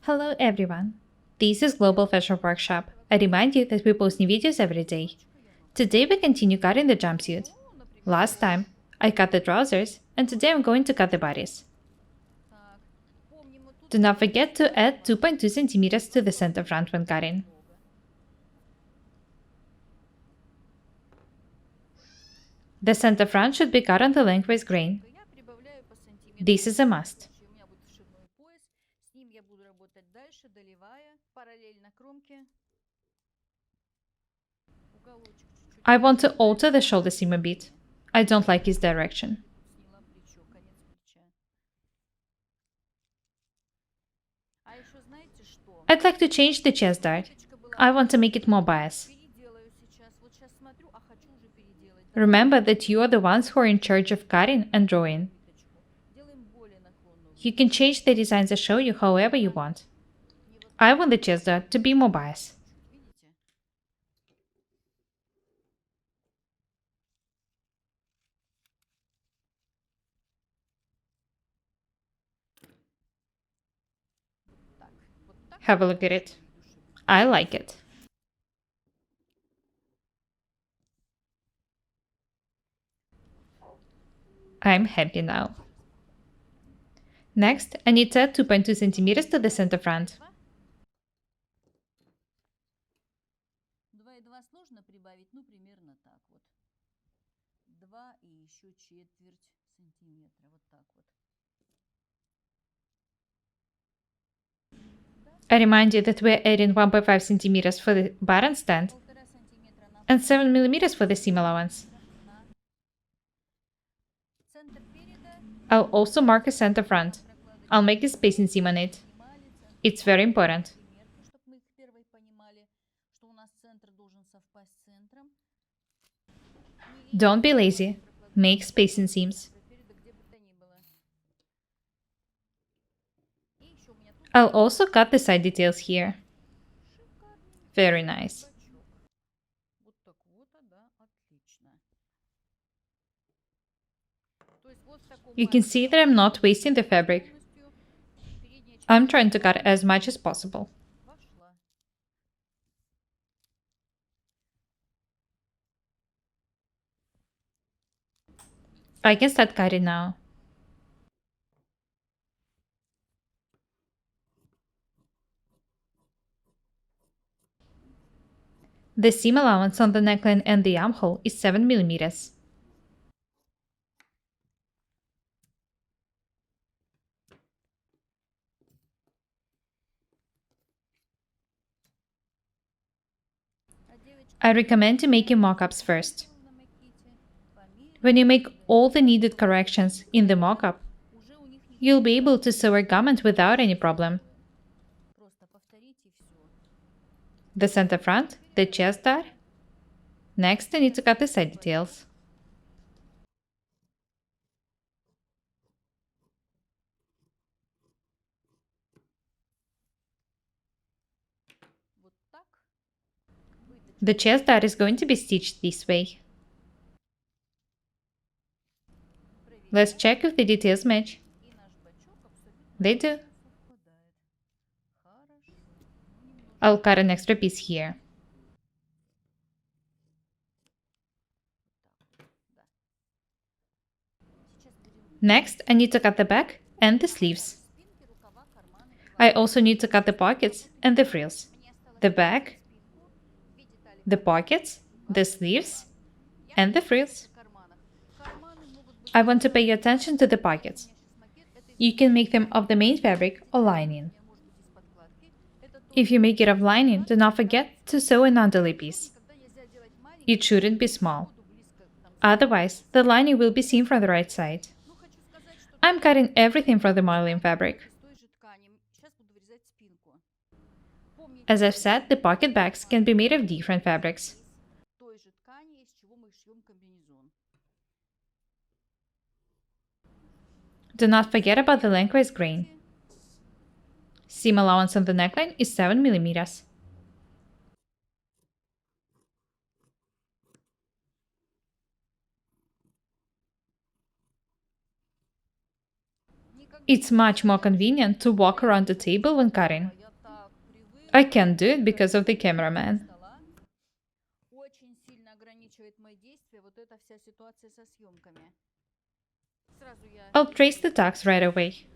Hello everyone! This is Global Fashion Workshop. I remind you that we post new videos every day. Today we continue cutting the jumpsuit. Last time, I cut the trousers, and today I'm going to cut the bodice. Do not forget to add 2.2 centimeters to the center front when cutting. The center front should be cut on the lengthwise grain. This is a must. I want to alter the shoulder seam a bit. I don't like its direction. I'd like to change the chest dart. I want to make it more bias. Remember that you are the ones who are in charge of cutting and drawing. You can change the designs I show you however you want. I want the chest dart to be more bias. Have a look at it. I like it. I'm happy now. Next, I need to add 2.2 centimeters to the center front. I remind you that we're adding 1.5 centimeters for the button stand and 7 millimeters for the seam allowance. I'll also mark a center front. I'll make a spacing seam on it. It's very important. Don't be lazy. Make spacing seams. I'll also cut the side details here. Very nice. You can see that I'm not wasting the fabric. I'm trying to cut as much as possible. I can start cutting now. The seam allowance on the neckline and the armhole is 7 millimeters. I recommend you making mock-ups first. When you make all the needed corrections in the mock-up, you'll be able to sew a garment without any problem. The center front, the chest dart. Next, I need to cut the side details. The chest dart is going to be stitched this way. Let's check if the details match. They do. I'll cut an extra piece here. Next, I need to cut the back and the sleeves. I also need to cut the pockets and the frills. The back, the pockets, the sleeves, and the frills. I want to pay attention to the pockets. You can make them of the main fabric or lining. If you make it of lining, do not forget to sew an underlay piece. It shouldn't be small. Otherwise, the lining will be seen from the right side. I'm cutting everything from the modeling fabric. As I've said, the pocket bags can be made of different fabrics. Do not forget about the lengthwise grain. Seam allowance on the neckline is 7 millimeters. It's much more convenient to walk around the table when cutting. I can't do it because of the cameraman. I'll trace the tucks right away.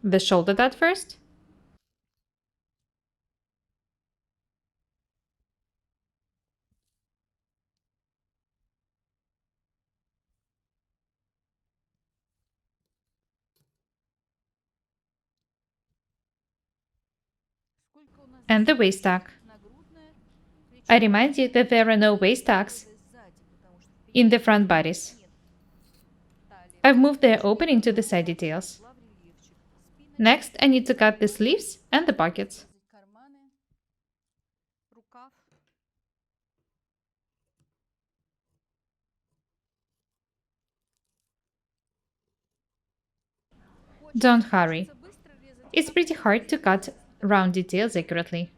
The shoulder dot first. And the waist tuck. I remind you that there are no waist tucks in the front bodice. I've moved their opening to the side details. Next, I need to cut the sleeves and the pockets. Don't hurry. It's pretty hard to cut round details accurately.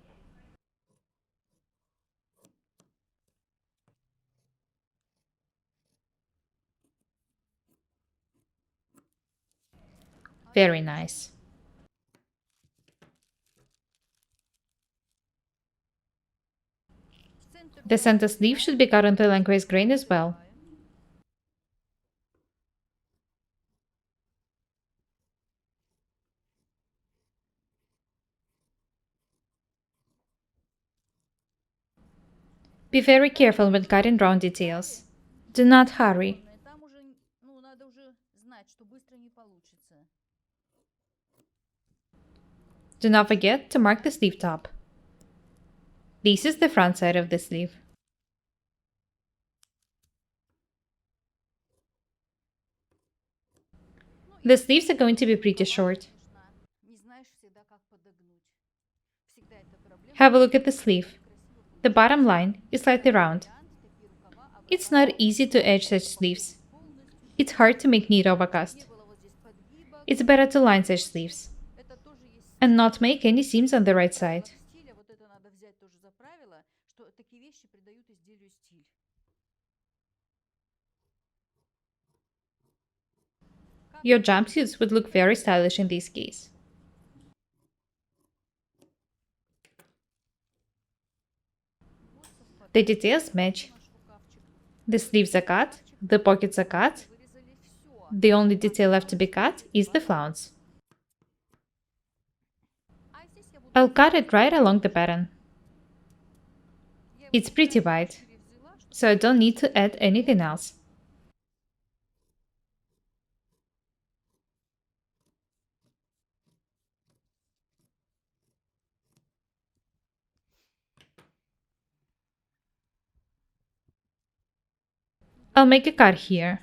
Very nice. The center sleeve should be cut on the lengthwise grain as well. Be very careful when cutting round details. Do not hurry. Do not forget to mark the sleeve top. This is the front side of the sleeve. The sleeves are going to be pretty short. Have a look at the sleeve. The bottom line is slightly round. It's not easy to edge such sleeves. It's hard to make neat overcast. It's better to line such sleeves and not make any seams on the right side. Your jumpsuits would look very stylish in this case. The details match. The sleeves are cut, the pockets are cut. The only detail left to be cut is the flounce. I'll cut it right along the pattern. It's pretty wide, so I don't need to add anything else. I'll make a cut here.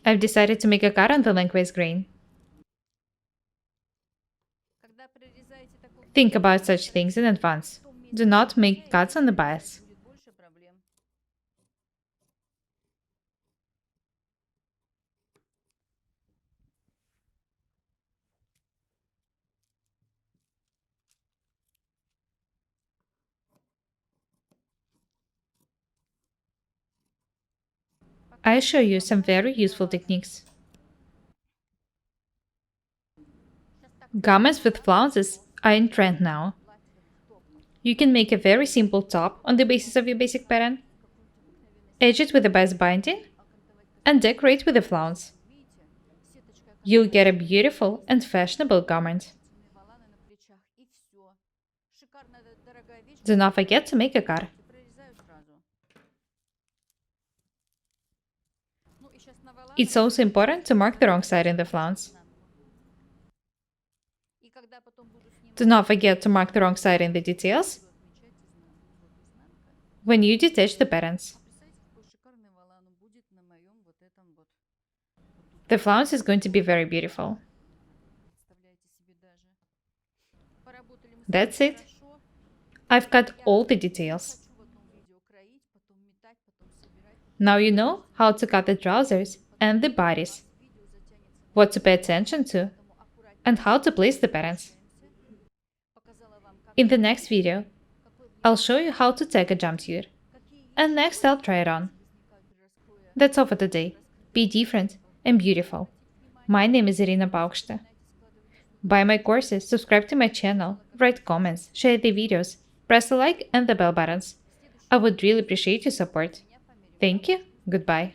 I've decided to make a cut on the lengthwise grain. Think about such things in advance. Do not make cuts on the bias. I'll show you some very useful techniques. Garments with flounces are in trend now. You can make a very simple top on the basis of your basic pattern, edge it with a bias binding, and decorate with a flounce. You'll get a beautiful and fashionable garment. Do not forget to make a cut. It's also important to mark the wrong side in the flounce. Do not forget to mark the wrong side in the details when you detach the patterns. The flounce is going to be very beautiful. That's it. I've cut all the details. Now you know how to cut the trousers and the bodice, what to pay attention to, and how to place the patterns. In the next video, I'll show you how to tag a jumpsuit, and next I'll try it on. That's all for today. Be different and beautiful. My name is Irina Paukshte. Buy my courses, subscribe to my channel, write comments, share the videos, press the like and the bell buttons. I would really appreciate your support. Thank you. Goodbye.